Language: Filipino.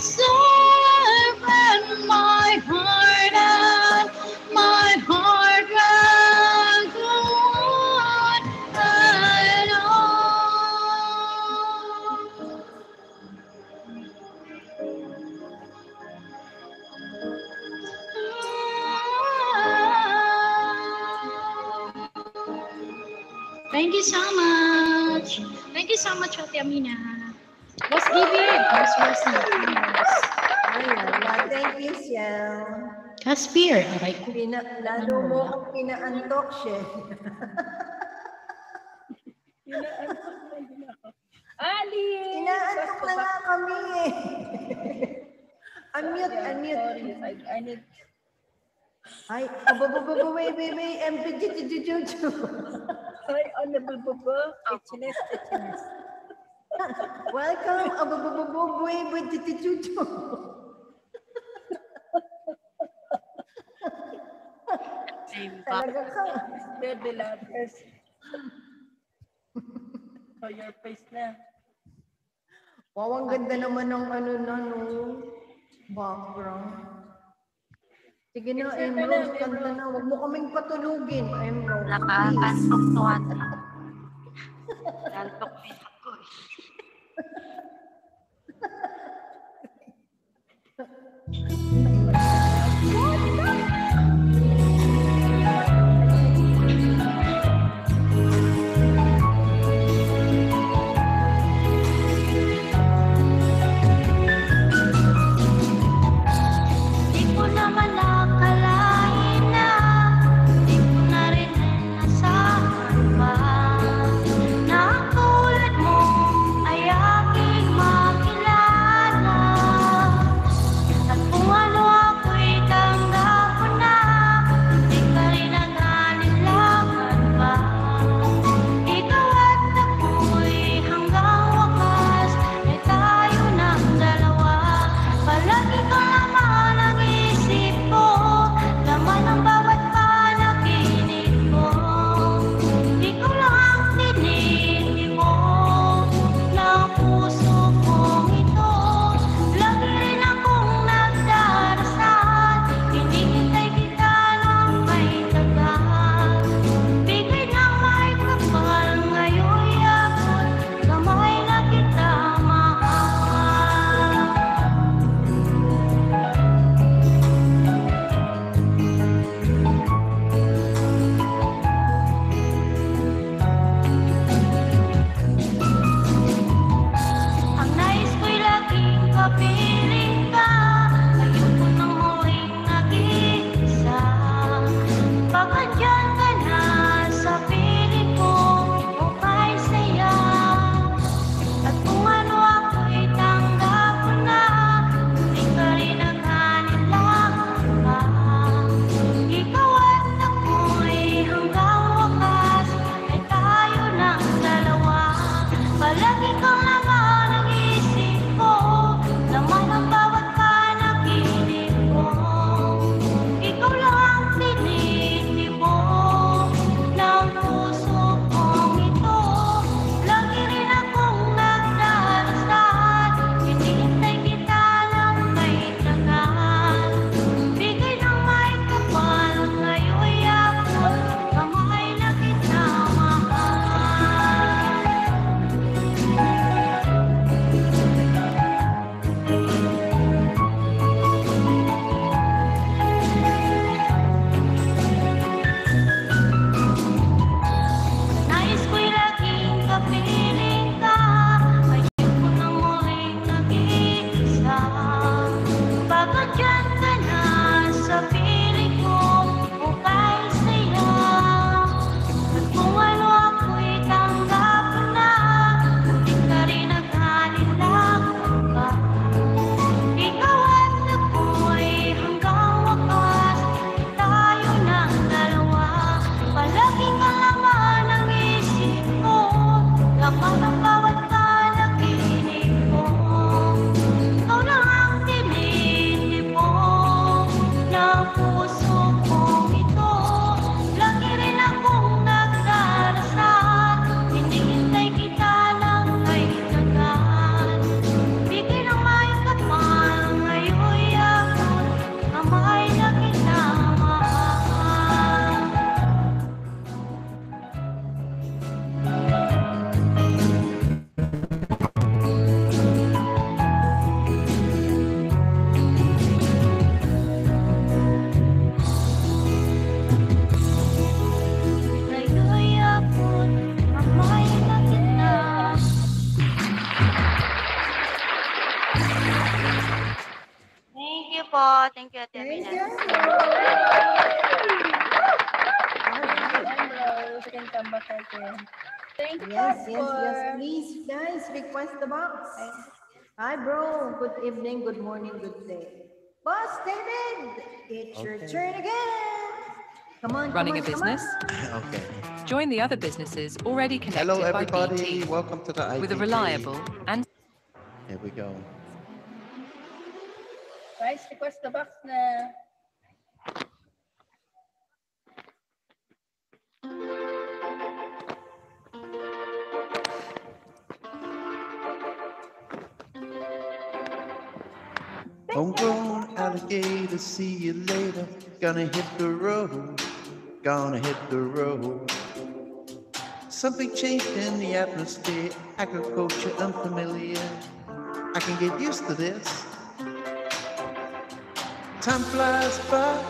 serve and my heart will go on and on. Thank you so much. Thank you so much, Ate Amina. Was David? Yes, Mercy. Thank you, Shell. Caspir. Aray ko. Lalo mo kong pinaantok, Shell. Ali! Inaantok na nga kami eh. Unmute. I need... Ay, wait, MPG, Juju. Ay, ano ba? Itchiness. Welcome, wait, Juju. Talaga ka. Baby lovers. So your face na. Wow, ang ganda naman ng background. Sige na, Emerald, kanta na. Huwag mo kaming patulugin, Emerald. Nakakantok to ate. Kantok din ako eh. Nakulad you po. Thank you, Ate Thank Amina. you. Ambrose can come back again. Thank you, Yes, Pastor. please, guys, request the box. Hi, bro. Good evening, good morning, good day. Boss David, it's your turn again. Come on, Running a come business? Okay. Join the other businesses already connected Hello, by everybody. BT Welcome to the ITV. with a reliable and Here we go. Guys, request the box na. Homegrown alligator, see you later. Gonna hit the road. Gonna hit the road. Something changed in the atmosphere. Agriculture unfamiliar. I can get used to this. Time flies by.